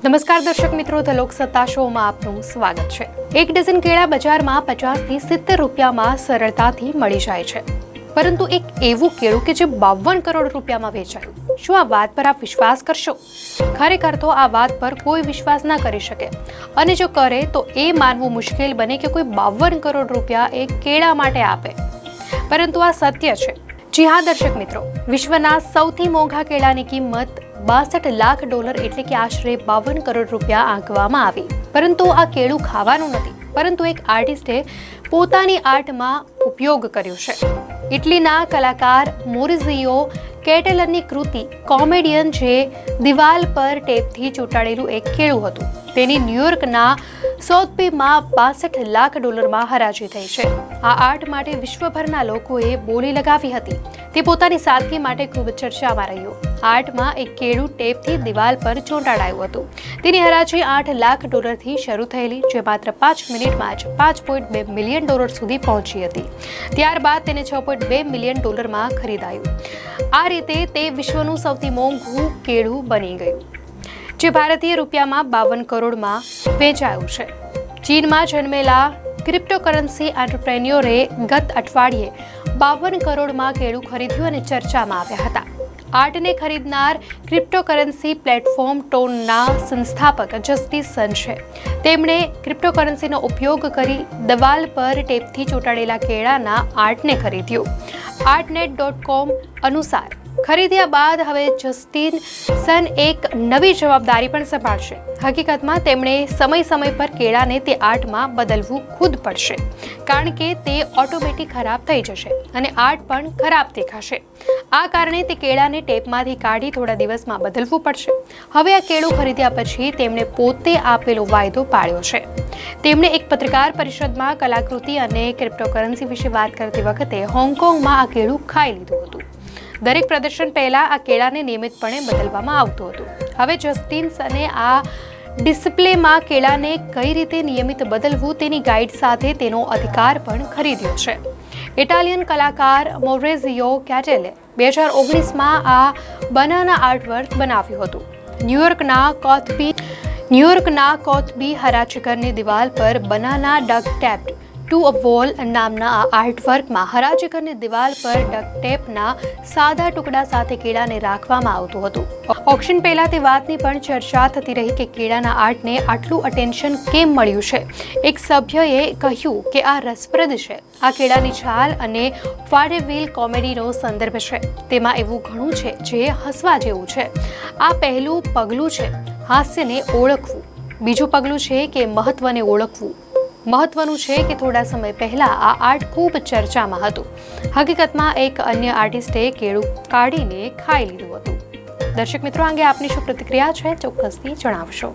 નમસ્કાર દર્શક મિત્રો, ધ લોકસત્તા શોમાં આપનું સ્વાગત છે। એક ડઝન કેળા બજારમાં 50 થી 70 રૂપિયામાં સરળતાથી મળી જાય છે, પરંતુ એક એવું કેળું કે જે 52 કરોડ રૂપિયામાં વેચાયું। શું આ વાત પર આપ વિશ્વાસ કરશો? ખરેખર તો આ વાત પર કોઈ વિશ્વાસ ના કરી શકે, અને જો કરે તો એ માનવું મુશ્કેલ બને કે કોઈ 52 કરોડ રૂપિયા એક કેળા માટે આપે, પરંતુ આ સત્ય છે। જી હા દર્શક મિત્રો, વિશ્વના સૌથી મોંઘા કેળાની કિંમત $62 લાખ એટલે કે આશરે 52 કરોડ રૂપિયા આંકવામાં આવી। પરંતુ આ કેળું ખાવાનું નથી, પરંતુ એક આર્ટિસ્ટે પોતાની આર્ટમાં ઉપયોગ કર્યો છે। ઇટલીના કલાકાર મોરિઝિયો કેટલરની કૃતિ કોમેડિયન જે દિવાલ પર ટેપથી ચોંટાડેલું એક કેળું હતું, તેની ન્યૂયોર્કના સોથબીમાં $62 લાખ હરાજી થઈ છે। આ આર્ટ માટે વિશ્વભરના લોકોએ બોલી લગાવી હતી। તે પોતાની સાદગી માટે ખૂબ ચર્ચામાં રહ્યું। આર્ટમાં એક કેળું ટેપથી દિવાલ પર ચોંટાડાયું હતું। તેની હરાજી $8 લાખ થી શરૂ થયેલી, જે માત્ર 5 મિનિટમાં જ $5.2 મિલિયન સુધી પહોંચી હતી। ત્યારબાદ તેને $6.2 મિલિયન ખરીદાયું। આ રીતે તે વિશ્વનું સૌથી મોંઘું કેળું બની ગયું, જે ભારતીય રૂપિયામાં 52 કરોડમાં વેચાયું છે। ચીનમાં જન્મેલા ક્રિપ્ટોકરન્સી એન્ટરપ્રેન્યોરે ગત અઠવાડિયે 52 કરોડમાં કેળું ખરીદ્યું અને ચર્ચામાં આવ્યા હતા। આર્ટને ખરીદનાર ક્રિપ્ટોકરન્સી પ્લેટફોર્મ ટોનના સંસ્થાપક જસ્ટિસ સન છે। તેમણે ક્રિપ્ટોકરન્સીનો ઉપયોગ કરી દિવાલ પર ટેપથી ચોંટાડેલા કેળાના આર્ટને ખરીદ્યું। artnet.com અનુસાર ખરીદ્યા બાદ હવે જસ્ટિન સન એક નવી જવાબદારી પણ સંભાળશે। હકીકતમાં તેમણે સમય પર કેળાને તે આર્ટમાં બદલવું ખુદ પડશે, કારણ કે તે ઓટોમેટિક ખરાબ થઈ જશે અને આર્ટ પણ ખરાબ દેખાશે। આ કારણે તે કેળાને ટેપમાંથી કાઢી થોડા દિવસમાં બદલવું પડશે। હવે આ કેળું ખરીદ્યા પછી તેમણે પોતે આપેલો વાયદો પાળ્યો છે। તેમણે એક પત્રકાર પરિષદમાં કલાકૃતિ અને ક્રિપ્ટોકરન્સી વિશે વાત કરતી વખતે હોંગકોંગમાં આ કેળું ખાઈ લીધું હતું। દરેક પ્રદર્શન પહેલા આ કેળાને નિયમિતપણે બદલવામાં આવતું હતું। હવે જસ્ટિન સને આ ડિસ્પ્લેમાં કેળાને કઈ રીતે નિયમિત બદલવું તેની ગાઈડ સાથે તેનો અધિકાર પણ ખરીદ્યો છે। ઇટાલિયન કલાકાર મોરેઝિયો કેટલે 2019માં આ બનાના આર્ટવર્ક બનાવ્યું હતું। ન્યૂયોર્કના કોથબી હરાજીઘરની દિવાલ પર banana duck tapped to a wall નામના આ આર્ટવર્કમાં હરાજીઘરની દિવાલ પર ડક ટેપના સાદા ટુકડા સાથે કેળાને રાખવામાં આવતું હતું। ઓક્શન પહેલા તે વાતની પણ ચર્ચા થતી રહી કે કેળાના આર્ટને આટલું અટેન્શન કેમ મળ્યું છે। એક સભ્યએ કહ્યું કે આ રસપ્રદ છે। આ કેળાની છાલ અને વાડેવિલ કોમેડીનો સંદર્ભ છે। તેમાં એવું ઘણું છે જે હસવા જેવું છે। આ પહેલું પગલું છે હાસ્યને ઓળખવું, બીજું પગલું છે કે મહત્વને ઓળખવું। મહત્વનું છે કે થોડા સમય પહેલા આ આર્ટ ખૂબ ચર્ચામાં હતું। હકીકતમાં એક અન્ય આર્ટિસ્ટે કેળું કાઢીને ખાઈ લીધું હતું। દર્શક મિત્રો, અંગે આપની શું પ્રતિક્રિયા છે, ચોક્કસથી જણાવશો।